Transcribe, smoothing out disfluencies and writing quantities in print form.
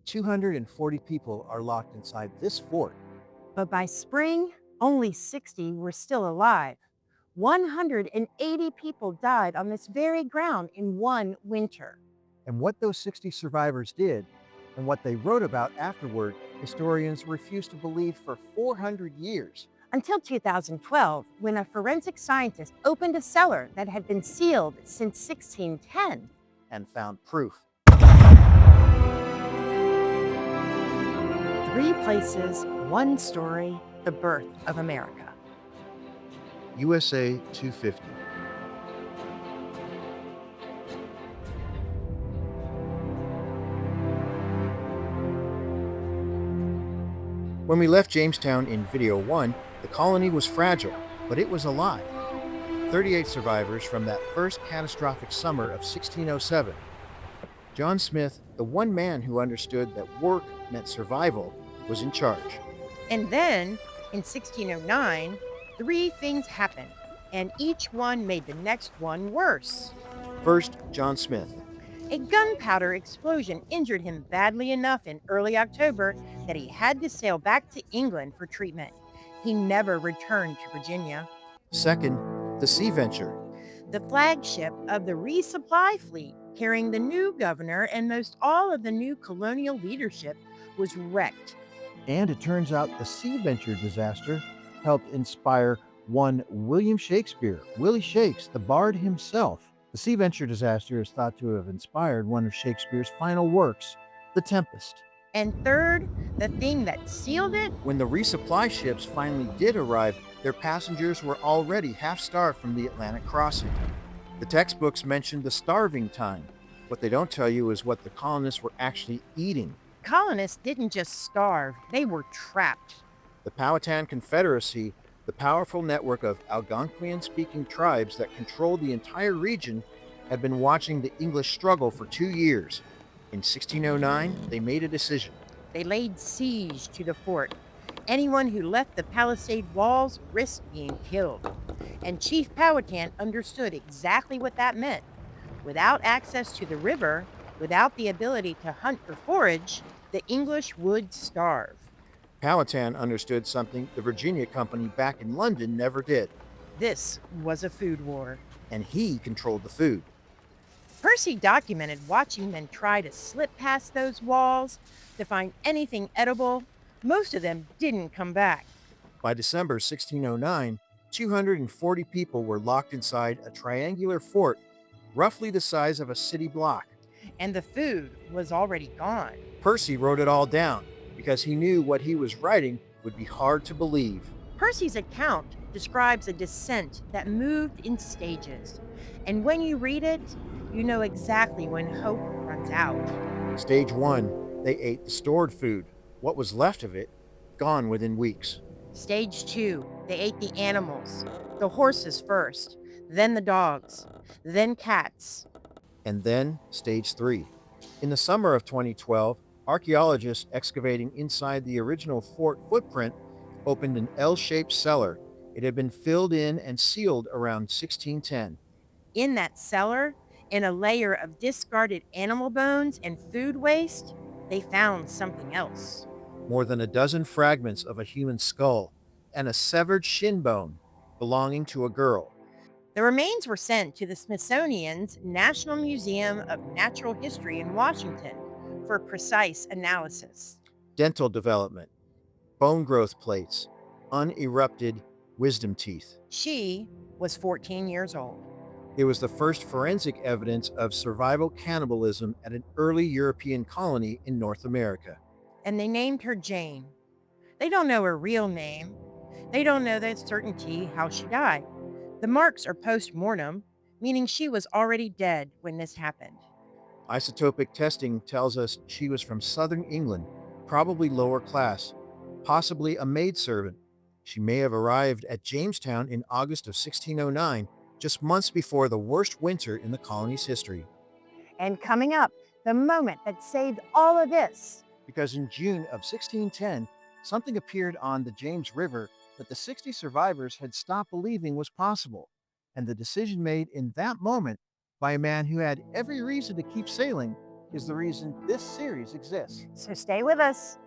240 people are locked inside this fort. But by spring, only 60 were still alive. 180 people died on this very ground in one winter. And what those 60 survivors did and what they wrote about afterward, historians refused to believe for 400 years. Until 2012, when a forensic scientist opened a cellar that had been sealed since 1610. And found proof. Three places, one story, the birth of America. USA 250. When we left Jamestown in video 1, the colony was fragile, but it was alive. 38 survivors from that first catastrophic summer of 1607. John Smith, the one man who understood that work meant survival, was in charge. And then, in 1609, three things happened, and each one made the next one worse. First, John Smith. A gunpowder explosion injured him badly enough in early October that he had to sail back to England for treatment. He never returned to Virginia. Second, the Sea Venture. The flagship of the resupply fleet, carrying the new governor and most all of the new colonial leadership, was wrecked. And it turns out the Sea Venture disaster helped inspire one William Shakespeare, Willie Shakes, the bard himself. The Sea Venture disaster is thought to have inspired one of Shakespeare's final works, The Tempest. And third, the thing that sealed it. When the resupply ships finally did arrive, their passengers were already half-starved from the Atlantic crossing. The textbooks mentioned the starving time. What they don't tell you is what the colonists were actually eating. Colonists didn't just starve, they were trapped. The Powhatan Confederacy, the powerful network of Algonquian-speaking tribes that controlled the entire region, had been watching the English struggle for 2 years. In 1609, they made a decision. They laid siege to the fort. Anyone who left the palisade walls risked being killed. And Chief Powhatan understood exactly what that meant. Without access to the river, without the ability to hunt or forage, the English would starve. Powhatan understood something the Virginia Company back in London never did, This was a food war. and he controlled the food. Percy documented watching men try to slip past those walls to find anything edible. Most of them didn't come back. By December 1609, 240 people were locked inside a triangular fort, roughly the size of a city block. And the food was already gone. Percy wrote it all down because he knew what he was writing would be hard to believe. Percy's account describes a descent that moved in stages. And when you read it, you know exactly when hope runs out. Stage 1, they ate the stored food. What was left of it, gone within weeks. Stage 2, they ate the animals. The horses first, then the dogs, then cats. And then Stage 3. In the summer of 2012, archaeologists excavating inside the original fort footprint opened an L-shaped cellar. It had been filled in and sealed around 1610. In that cellar, in a layer of discarded animal bones and food waste, they found something else. More than a dozen fragments of a human skull and a severed shin bone belonging to a girl. The remains were sent to the Smithsonian's National Museum of Natural History in Washington for precise analysis. Dental development, bone growth plates, unerupted wisdom teeth. She was 14 years old. It was the first forensic evidence of survival cannibalism at an early European colony in North America. And they named her Jane. They don't know her real name. They don't know with certainty how she died. The marks are post-mortem, meaning she was already dead when this happened. Isotopic testing tells us she was from southern England, probably lower class, possibly a maidservant. She may have arrived at Jamestown in August of 1609, just months before the worst winter in the colony's history. And coming up, the moment that saved all of this. Because in June of 1610, something appeared on the James River that the 60 survivors had stopped believing was possible, and the decision made in that moment by a man who had every reason to keep sailing is the reason this series exists. So stay with us.